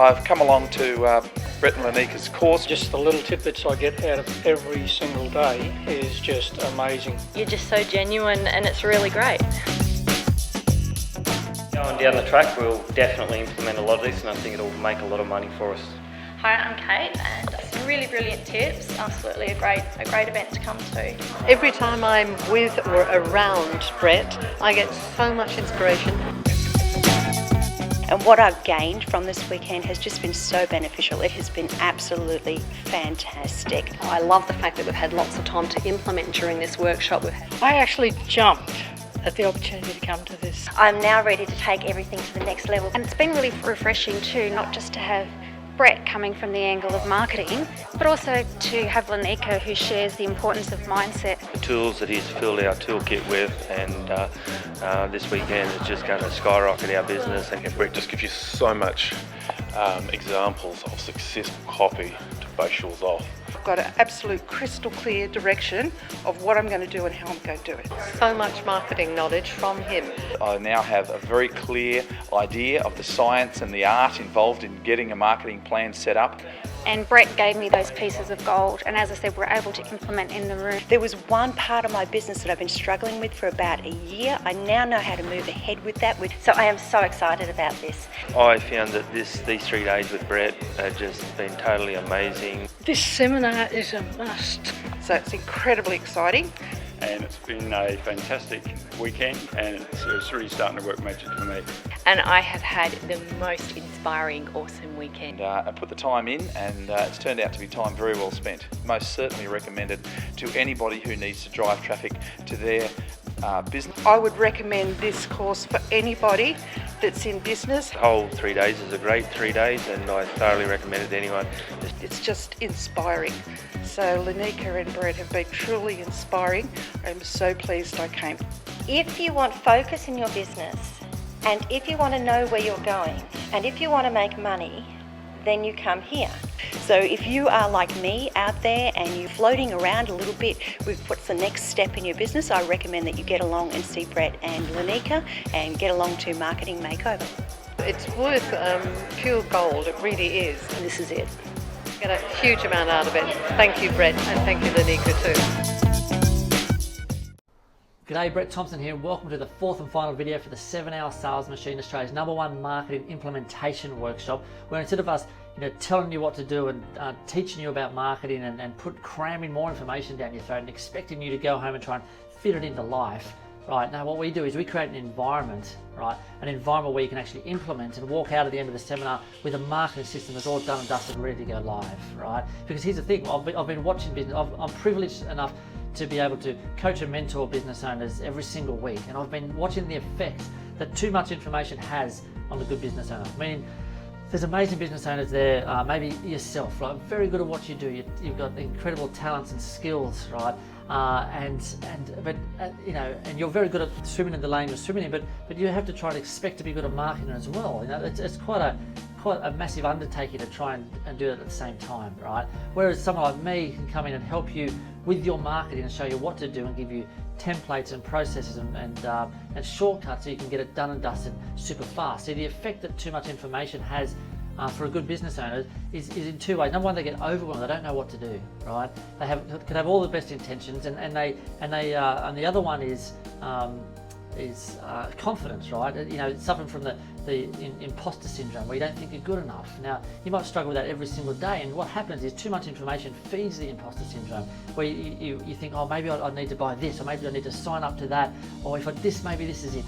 I've come along to Brett and Lanika's course. Just the little tidbits I get out of every single day is just amazing. You're just so genuine and it's really great. Going down the track, we'll definitely implement a lot of this, and I think it'll make a lot of money for us. Hi, I'm Kate, and some really brilliant tips. Absolutely a great event to come to. Every time I'm with or around Brett, I get so much inspiration. And what I've gained from this weekend has just been so beneficial. It has been absolutely fantastic. I love the fact that we've had lots of time to implement during this workshop. I actually jumped at the opportunity to come to this. I'm now ready to take everything to the next level. And it's been really refreshing too, not just to have Brett coming from the angle of marketing, but also to have Lanika, who shares the importance of mindset. The tools that he's filled our toolkit with, and this weekend is just going to skyrocket our business. And Brett just gives you so much examples of successful copy to base yours off. I've got an absolute crystal clear direction of what I'm going to do and how I'm going to do it. So much marketing knowledge from him. I now have a very clear idea of the science and the art involved in getting a marketing plan set up. And Brett gave me those pieces of gold, and as I said, we're able to implement in the room. There was one part of my business that I've been struggling with for about a year. I now know how to move ahead with that. So I am so excited about this. I found that these 3 days with Brett have just been totally amazing. This seminar is a must. So it's incredibly exciting. And it's been a fantastic weekend, and it's really starting to work magic for me. And I have had the most inspiring, awesome weekend. I put the time in, and it's turned out to be time very well spent. Most certainly recommended to anybody who needs to drive traffic to their business. I would recommend this course for anybody that's in business. The whole 3 days is a great 3 days, and I thoroughly recommend it to anyone. It's just inspiring. So Lanika and Brett have been truly inspiring. I'm so pleased I came. If you want focus in your business, and if you want to know where you're going, and if you want to make money, then you come here. So if you are like me out there and you're floating around a little bit with what's the next step in your business, I recommend that you get along and see Brett and Lanika and get along to Marketing Makeover. It's worth pure gold, it really is. And this is it. Get a huge amount out of it. Thank you, Brett, and thank you, Lanika, too. G'day, Brett Thompson here, and welcome to the 4th and final video for the 7-Hour Sales Machine, Australia's #1 marketing implementation workshop, where instead of us telling you what to do and teaching you about marketing and cramming more information down your throat and expecting you to go home and try and fit it into life, right? Now what we do is we create an environment, right? An environment where you can actually implement and walk out at the end of the seminar with a marketing system that's all done and dusted and ready to go live, right? Because here's the thing, I've been watching business, I'm privileged enough to be able to coach and mentor business owners every single week, and I've been watching the effect that too much information has on a good business owner. I mean, there's amazing business owners there, maybe yourself, right? Very good at what you do. You've got incredible talents and skills, right? And you're very good at swimming in the lane you're swimming in, but you have to try to expect to be good at marketing as well. It's quite a massive undertaking to try and do it at the same time, right? Whereas someone like me can come in and help you with your marketing and show you what to do and give you templates and processes and shortcuts so you can get it done and dusted super fast. See, the effect that too much information has for a good business owner is in 2 ways. Number one, they get overwhelmed. They don't know what to do, right? They could have all the best intentions, and the other one is confidence, right? Suffering from the imposter syndrome, where you don't think you're good enough. Now, you might struggle with that every single day, and what happens is too much information feeds the imposter syndrome, where you think, oh, maybe I need to buy this, or maybe I need to sign up to that, or if maybe this is it,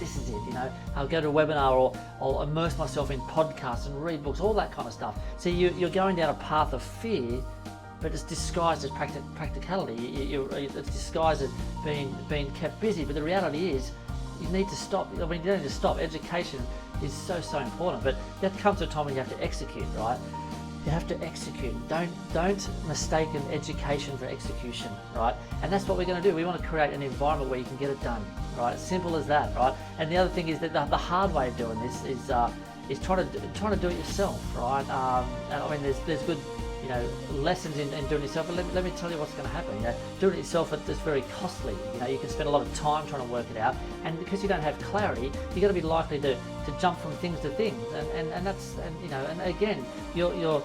I'll go to a webinar, or I'll immerse myself in podcasts and read books, all that kind of stuff. So you're going down a path of fear, but it's disguised as practicality. It's disguised as being kept busy, but the reality is, you need to stop. I mean, you don't need to stop. Education is so important, but you have to come to a time when you have to execute, right? You have to execute. Don't mistake an education for execution, right? And that's what we're going to do. We want to create an environment where you can get it done, right? Simple as that, right? And the other thing is that the hard way of doing this is trying to do it yourself, right? And I mean, there's good lessons in doing it yourself. But let me tell you what's going to happen. Doing it yourself is very costly. You can spend a lot of time trying to work it out, and because you don't have clarity, you're going to be likely to jump from things to things, and that's and again, you're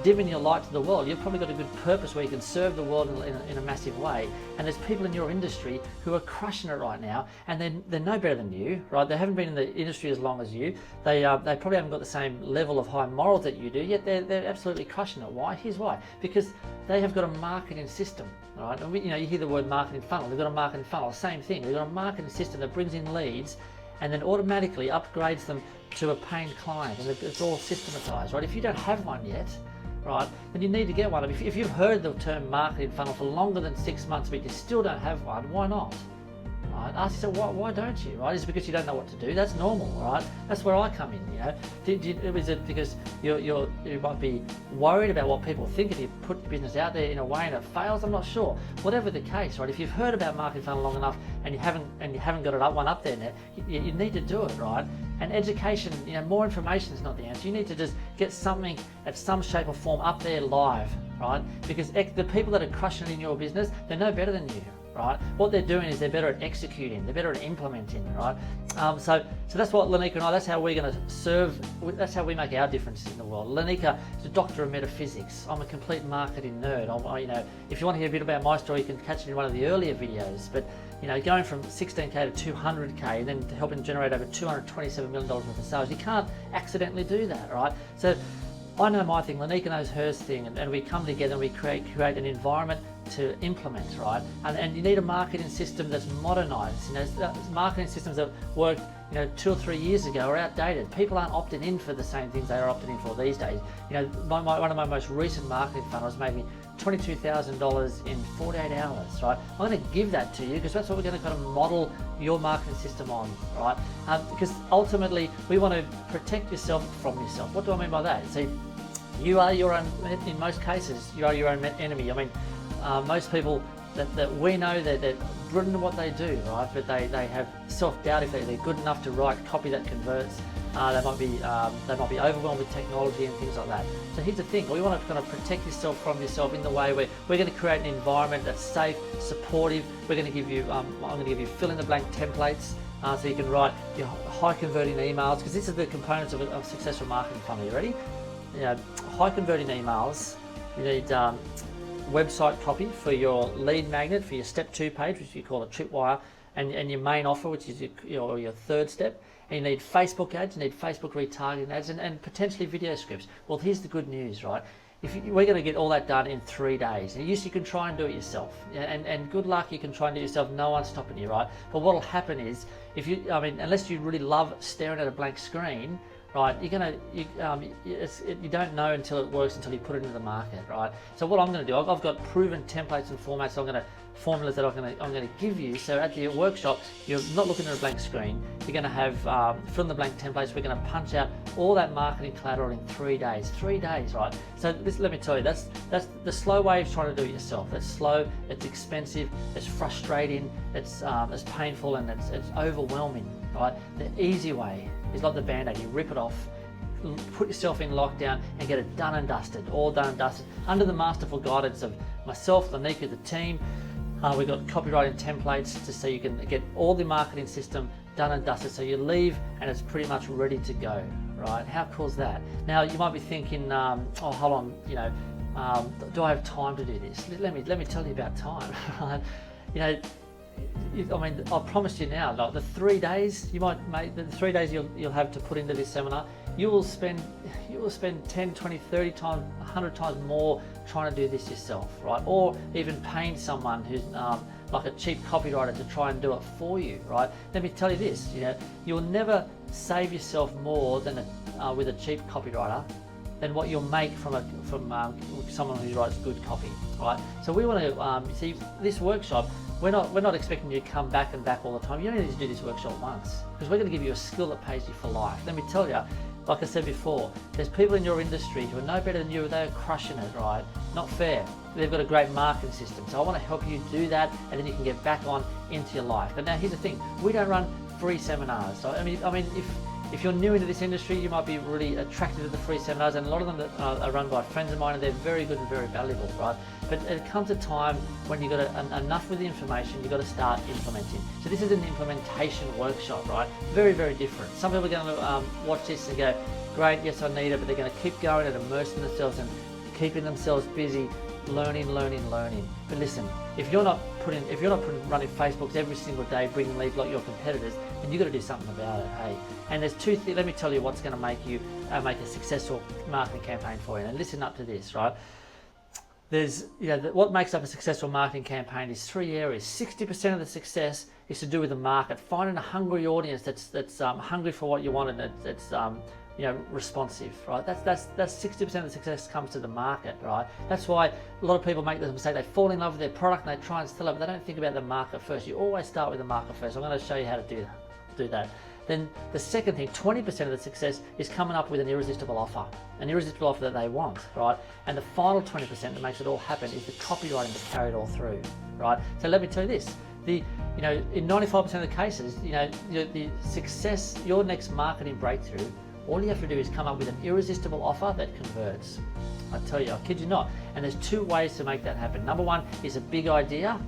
dimming your light to the world. You've probably got a good purpose where you can serve the world in a massive way, and there's people in your industry who are crushing it right now, and they're no better than you, right? They haven't been in the industry as long as you. They probably haven't got the same level of high morals that you do, yet they're absolutely crushing it. Why? Here's why. Because they have got a marketing system, right? And you hear the word marketing funnel. They've got a marketing funnel, same thing. They've got a marketing system that brings in leads and then automatically upgrades them to a paying client, and it's all systematized, right? If you don't have one yet, right, then you need to get one. If you've heard the term marketing funnel for longer than 6 months but you still don't have one, why not? Right? Ask yourself, why don't you? Right? Is it because you don't know what to do? That's normal, right? That's where I come in. Is it because you might be worried about what people think if you put your business out there in a way and it fails? I'm not sure. Whatever the case, right? If you've heard about marketing funnel long enough and you haven't got one up there now, you need to do it, right? And education, more information is not the answer. You need to just get something at some shape or form up there live, right? Because the people that are crushing it in your business, they're no better than you, right? What they're doing is they're better at executing, they're better at implementing, right? So that's what Lanika and I, that's how we're going to serve, that's how we make our difference in the world. Lanika is a doctor of metaphysics. I'm a complete marketing nerd. If you want to hear a bit about my story, you can catch it in one of the earlier videos, but going from 16K to 200K and then helping generate over $227 million worth of sales, you can't accidentally do that, right? So I know my thing, Lanika knows hers thing, and we come together and we create an environment to implement, right? And you need a marketing system that's modernized. Marketing systems that worked 2 or 3 years ago are outdated. People aren't opting in for the same things they are opting in for these days. One of my most recent marketing funnels made me $22,000 in 48 hours, right? I'm going to give that to you because that's what we're going to kind of model your marketing system on, right? Because ultimately we want to protect yourself from yourself. What do I mean by that? See, you are your own, in most cases, you are your own enemy. I mean, most people that we know that they're brilliant at what they do, right? But they have self-doubt if they're good enough to write copy that converts. They might be overwhelmed with technology and things like that. So here's the thing: we want to kind of protect yourself from yourself in the way where we're going to create an environment that's safe, supportive. We're going to give you, I'm going to give you fill-in-the-blank templates so you can write your high-converting emails, because this is the components of a successful marketing funnel. You ready? High-converting emails. You need website copy for your lead magnet, for your step 2 page, which you call a tripwire, and your main offer, which is your third step. And you need Facebook ads, you need Facebook retargeting ads, and potentially video scripts. Well, here's the good news, right? We're going to get all that done in 3 days. And yes, you can try and do it yourself, and good luck, you can try and do it yourself. No one's stopping you, right? But what will happen is, unless you really love staring at a blank screen, right, you don't know until it works, until you put it into the market, right? So what I'm going to do, I've got proven templates and formats. Formulas that I'm going to give you. So at the workshop, you're not looking at a blank screen. You're going to have fill in the blank templates. We're going to punch out all that marketing collateral in 3 days. 3 days, right? So let me tell you, that's the slow way of trying to do it yourself. It's slow, it's expensive, it's frustrating, it's painful, and it's overwhelming, right? The easy way is like the Band-Aid. You rip it off, put yourself in lockdown, and get it done and dusted, all done and dusted, under the masterful guidance of myself, Lanika, the team. We've got copywriting templates so you can get all the marketing system done and dusted, so you leave and it's pretty much ready to go, right? How cool is that? Now you might be thinking, oh, hold on, do I have time to do this? Let me tell you about time, right? I promise you now, like the 3 days you'll have to put into this seminar, you will spend 10, 20, 30 times, 100 times more trying to do this yourself, right? Or even paying someone who's like a cheap copywriter to try and do it for you, right? Let me tell you this, you'll never save yourself more than with a cheap copywriter than what you'll make from someone who writes good copy, right? So we want to see this workshop. We're not expecting you to come back and back all the time. You only need to do this workshop once, because we're going to give you a skill that pays you for life. Let me tell you, like I said before, there's people in your industry who are no better than you. They're crushing it, right? Not fair. They've got a great marketing system. So I want to help you do that, and then you can get back on into your life. But now here's the thing: we don't run free seminars. So I mean, if you're new into this industry, you might be really attracted to the free seminars, and a lot of them that are run by friends of mine, and they're very good and very valuable, right? But it comes a time when you've got enough with the information, you've got to start implementing. So this is an implementation workshop, right? Very, very different. Some people are going to watch this and go, great, yes, I need it, but they're going to keep going and immersing themselves and keeping themselves busy, learning. But listen, if you're not running Facebooks every single day, bringing leads like your competitors, then you've got to do something about it, hey? And there's two things. Let me tell you what's going to make you make a successful marketing campaign for you. And listen up to this, right? There's, what makes up a successful marketing campaign is 3 areas. 60% of the success is to do with the market, finding a hungry audience that's hungry for what you want and that's responsive, right? That's 60% of the success comes to the market, right? That's why a lot of people make the mistake. They fall in love with their product and they try and sell it, but they don't think about the market first. You always start with the market first. I'm going to show you how to do that. Then the second thing, 20% of the success is coming up with an irresistible offer that they want, right? And the final 20% that makes it all happen is the copywriting to carry it all through, right? So let me tell you this. In 95% of the cases, the success, your next marketing breakthrough, all you have to do is come up with an irresistible offer that converts. I tell you, I kid you not. And there's two ways to make that happen. Number one is a big idea,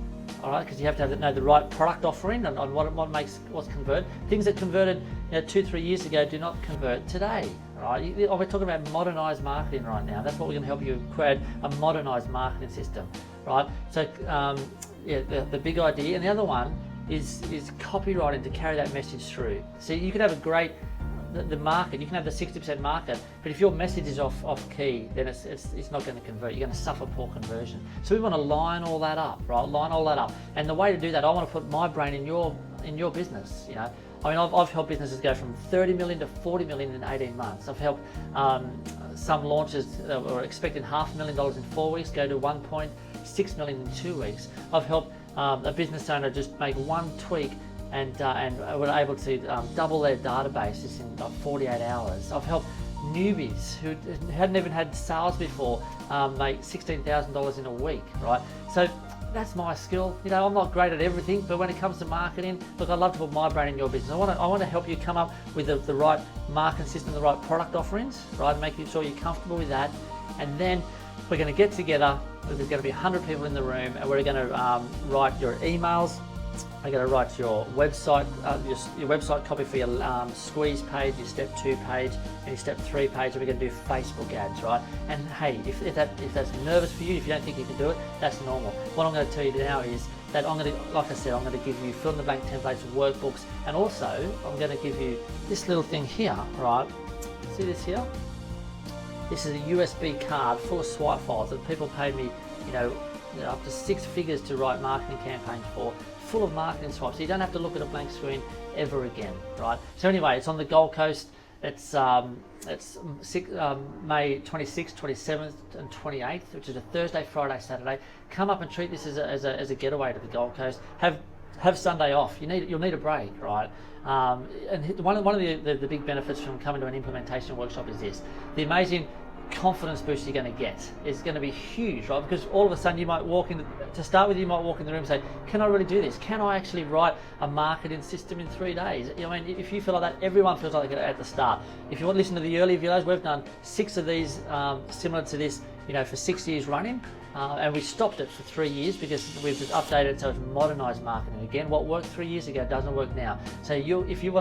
all right, because you have to know the right product offering and on what's convert. Things that converted 2-3 years ago do not convert today, right? We're talking about modernised marketing right now. That's what we're going to help you create, a modernised marketing system, right? So the big idea, and the other one is copywriting to carry that message through. So you can have a great the market, you can have the 60% market, but if your message is off key, then it's not going to convert. You're going to suffer poor conversion. So we want to line all that up, right? Line all that up. And the way to do that, I want to put my brain in your business. I've helped businesses go from 30 million to 40 million in 18 months. I've helped some launches that were expecting $500,000 in 4 weeks go to 1.6 million in 2 weeks. I've helped a business owner just make one tweak and were able to double their database just in like 48 hours. I've helped newbies who hadn't even had sales before make $16,000 in a week, right? So that's my skill. I'm not great at everything, but when it comes to marketing, look, I'd love to put my brain in your business. I want to help you come up with the right marketing system, the right product offerings, right? Making sure you're comfortable with that, and then we're going to get together. There's going to be 100 people in the room, and we're going to write your emails. We're going to write your website, your website copy for your squeeze page, your step 2 page, and your step 3 page. And we're going to do Facebook ads, right? And hey, if that's nervous for you, if you don't think you can do it, that's normal. What I'm going to tell you now is that I'm going to give you fill in the blank templates, workbooks, and also I'm going to give you this little thing here, right? See this here? This is a USB card full of swipe files that people paid me, up to 6 figures to write marketing campaigns for, full of marketing swipes. So you don't have to look at a blank screen ever again, right? So anyway, it's on the Gold Coast. It's May 26th, 27th, and 28th, which is a Thursday, Friday, Saturday. Come up and treat this as a getaway to the Gold Coast. Have Sunday off. You'll need a break, right? And one of the big benefits from coming to an implementation workshop is this: the amazing confidence boost you're going to get is going to be huge, right? Because all of a sudden you might walk in, to start with, you might walk in the room and say, can I really do this? Can I actually write a marketing system in 3 days? If you feel like that, everyone feels like it at the start. If you want to listen to the earlier videos, we've done 6 of these similar to this, for 6 years running. And we stopped it for 3 years because we've just updated it so it's modernised marketing. Again, what worked 3 years ago doesn't work now. So if you've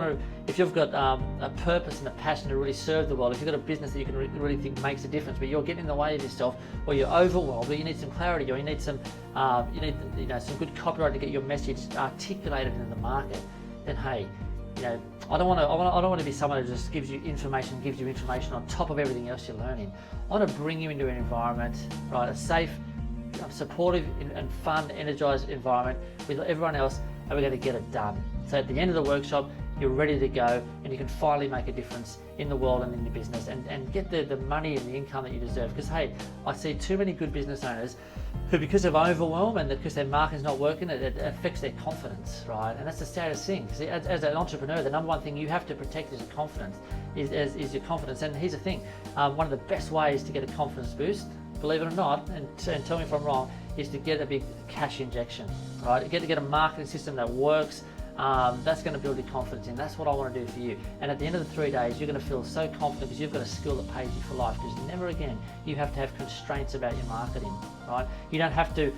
got a purpose and a passion to really serve the world, if you've got a business that you can really think makes a difference, but you're getting in the way of yourself, or you're overwhelmed, or you need some clarity, or you need some some good copyright to get your message articulated in the market, then hey, I don't want to be someone who just gives you information on top of everything else you're learning. I want to bring you into an environment, right, a safe, supportive and fun, energized environment with everyone else, and we're going to get it done. So at the end of the workshop, you're ready to go, and you can finally make a difference in the world and in your business, and get the money and the income that you deserve. Because hey, I see too many good business owners who, because of overwhelm and because their marketing's not working, it affects their confidence, right? And that's the saddest thing. See, as an entrepreneur, the number one thing you have to protect is your confidence. Is your confidence. And here's the thing: one of the best ways to get a confidence boost, believe it or not, and tell me if I'm wrong, is to get a big cash injection, right? Get a marketing system that works, that's going to build your confidence in. That's what I want to do for you. And at the end of the 3 days, you're going to feel so confident because you've got a skill that pays you for life, because never again you have to have constraints about your marketing, right? You don't have to,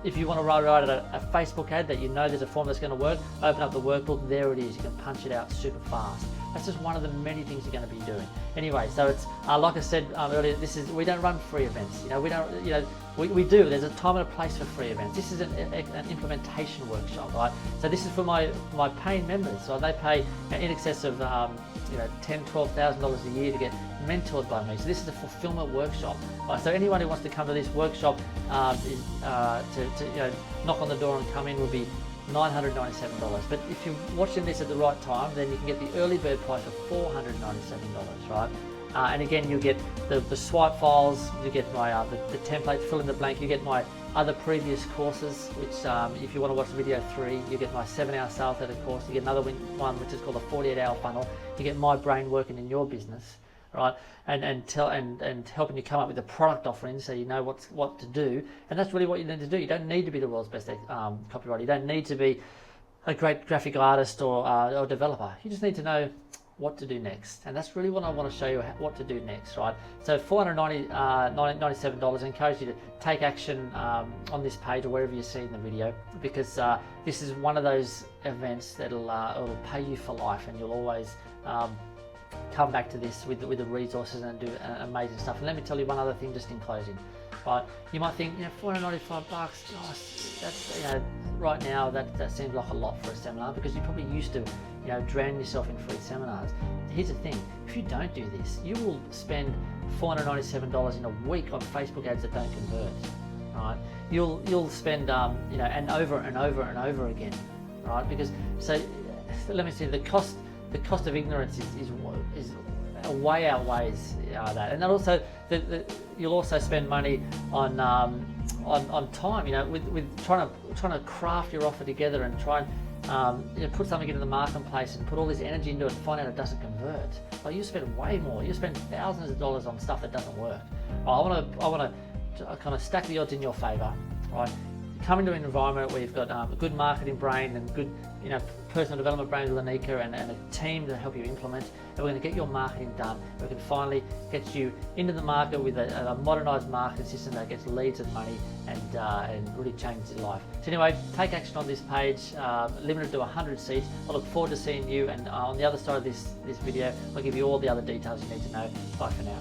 if you want to write a Facebook ad that you know there's a form that's going to work, open up the workbook, there it is. You can punch it out super fast. That's just one of the many things you're going to be doing. Anyway, so it's like I said earlier, we don't run free events. We do. There's a time and a place for free events. This is an implementation workshop, right? So this is for my paying members. So they pay in excess of $10,000, $12,000 a year to get mentored by me. So this is a fulfillment workshop. Right? So anyone who wants to come to this workshop to knock on the door and come in will be $997. But if you're watching this at the right time, then you can get the early bird price of $497, right? And again, you'll get the swipe files, you get my the template, fill in the blank, you get my other previous courses, which if you want to watch video 3, you get my 7-hour sales letter course, you get another one which is called the 48-hour funnel, you get my brain working in your business, right? And helping you come up with a product offering so you know what to do. And that's really what you need to do. You don't need to be the world's best copywriter. You don't need to be a great graphic artist or developer. You just need to know what to do next, and that's really what I want to show you, what to do next, right? So $497. I encourage you to take action on this page or wherever you see in the video, because this is one of those events that'll it'll pay you for life, and you'll always come back to this with the resources and do amazing stuff. And let me tell you one other thing just in closing. Right, you might think, $495, gosh, that's right now that seems like a lot for a seminar, because you're probably used to drowning yourself in free seminars. Here's the thing: if you don't do this, you will spend $497 in a week on Facebook ads that don't convert. Right, you'll spend and over and over and over again, right? Because let me see, the cost of ignorance is way outweighs that, and that also you'll also spend money on time, with trying to craft your offer together and try and put something into the marketplace and put all this energy into it and find out it doesn't convert. Like, you spend way more. You spend thousands of dollars on stuff that doesn't work. I want to kind of stack the odds in your favor, right? Come into an environment where you've got a good marketing brain and good personal development brain with Lanika and a team to help you implement, and we're going to get your marketing done. We can finally get you into the market with a modernised marketing system that gets leads and money and really changes your life. So anyway, take action on this page, limited to 100 seats. I look forward to seeing you, and on the other side of this video, I'll give you all the other details you need to know. Bye for now.